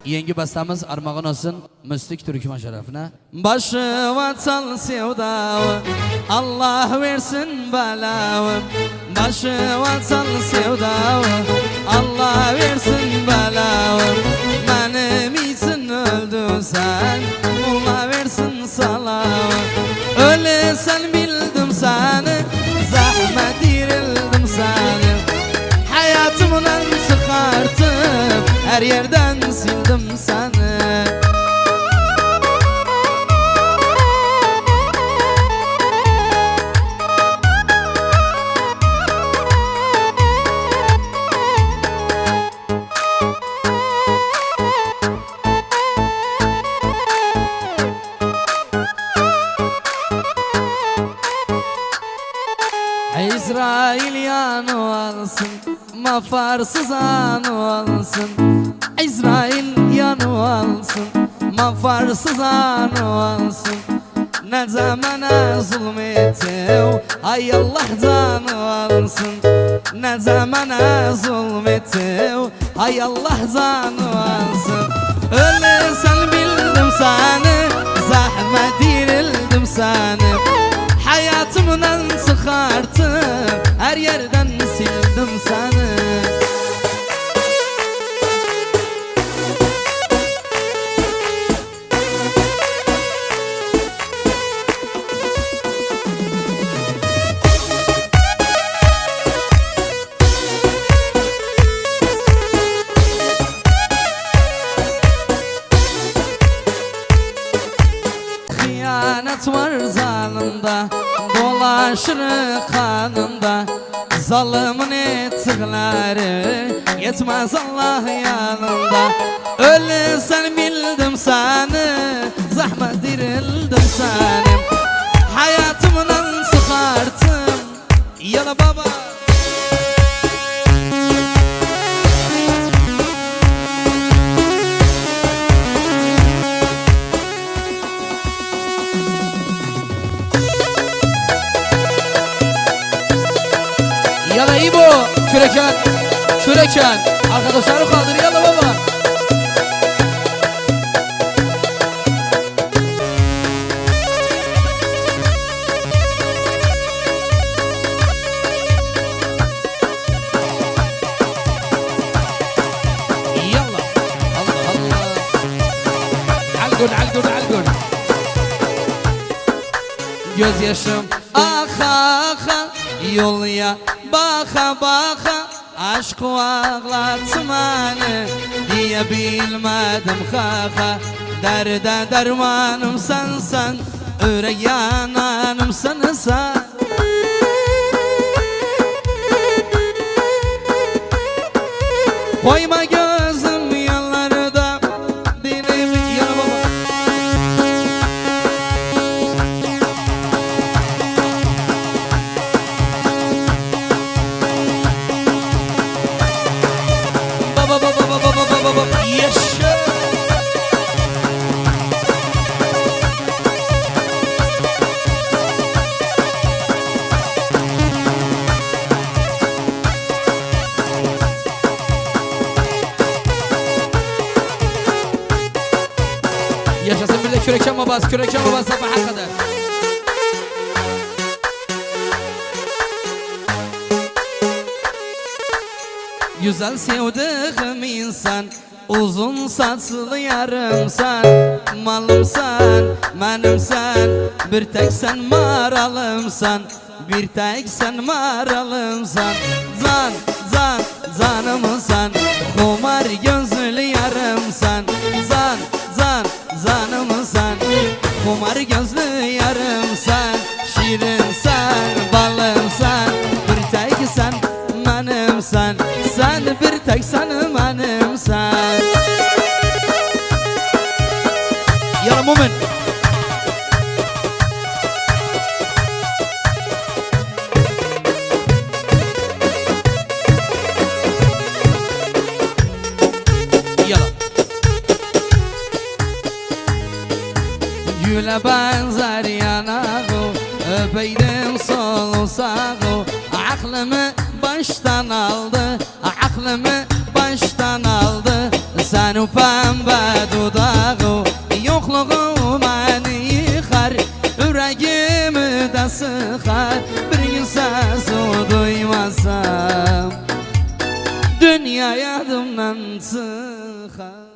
Yengi bastamız armağan olsun Müslük Türkmen şerefine. Başı vatsal sevdavı Allah versin belavı. Başı vatsal sevdavı Allah versin belavı. Benim için öldün sen Allah versin salavı. Öyle sen bildim seni zahmet dirildim seni. Hayatımdan çıkartıp her yerden sildim seni. İsrail yanı alsın, mafarsız anı alsın. İsrail yanı alsın, mafarsız anı alsın. Ne zamana zulmettiv, ay Allah canı alsın. Ne zamana zulmettiv, ay Allah canı alsın. Öyle sen bildim seni, zahmet dirildim seni. Hayatımdan çıkartıp her yerden sildim seni. Hıyanet var zanında, dolaşır kanında. Zalimin ettikleri yetmez Allah yanında. Öyle sen bildim seni, zahmet dirildim seni. Hayatımdan çıkarttım, yala baba. Yala İbo, Çüreken, Çüreken. Arkadaşları kaldır, yala baba. Yalla, Allah Allah. Algün, algün, algün. Gözyaşım aha aha yolya baka baka. Aşk ağlatmanı diye bilmedim kaka. Derde dermanım sensen, öyle yananım sen. Koyma gözüm yanlarda benim yanıma. Yaşa. Yaşasın bir de Kürekçen babası, Kürekçen babası sabaha kadar. Güzel sevdiğim insan, uzun saçlı yarımsan. Malımsan, benimsen, bir tek sen maralımsan. Bir tek sen maralımsan. Can, can, canımsan, kumar gözlü yarımsan. Can, can, canımsan, kumar gözlü yarımsan. Şirinsen, balımsan, bir tek sen benimsen. Sen bir tek sen benimsen. Ya Mumin. Yala. Güle benzer yanağı, öpeydim sol sağı. Aklımı baştan aldı, aklımı baştan aldı. Sen Şu pembe dudağı yokluğu beni yıkar, yüreğimi de sıkar. Bir gün sesi duymazsam dünya yadımdan çıkar.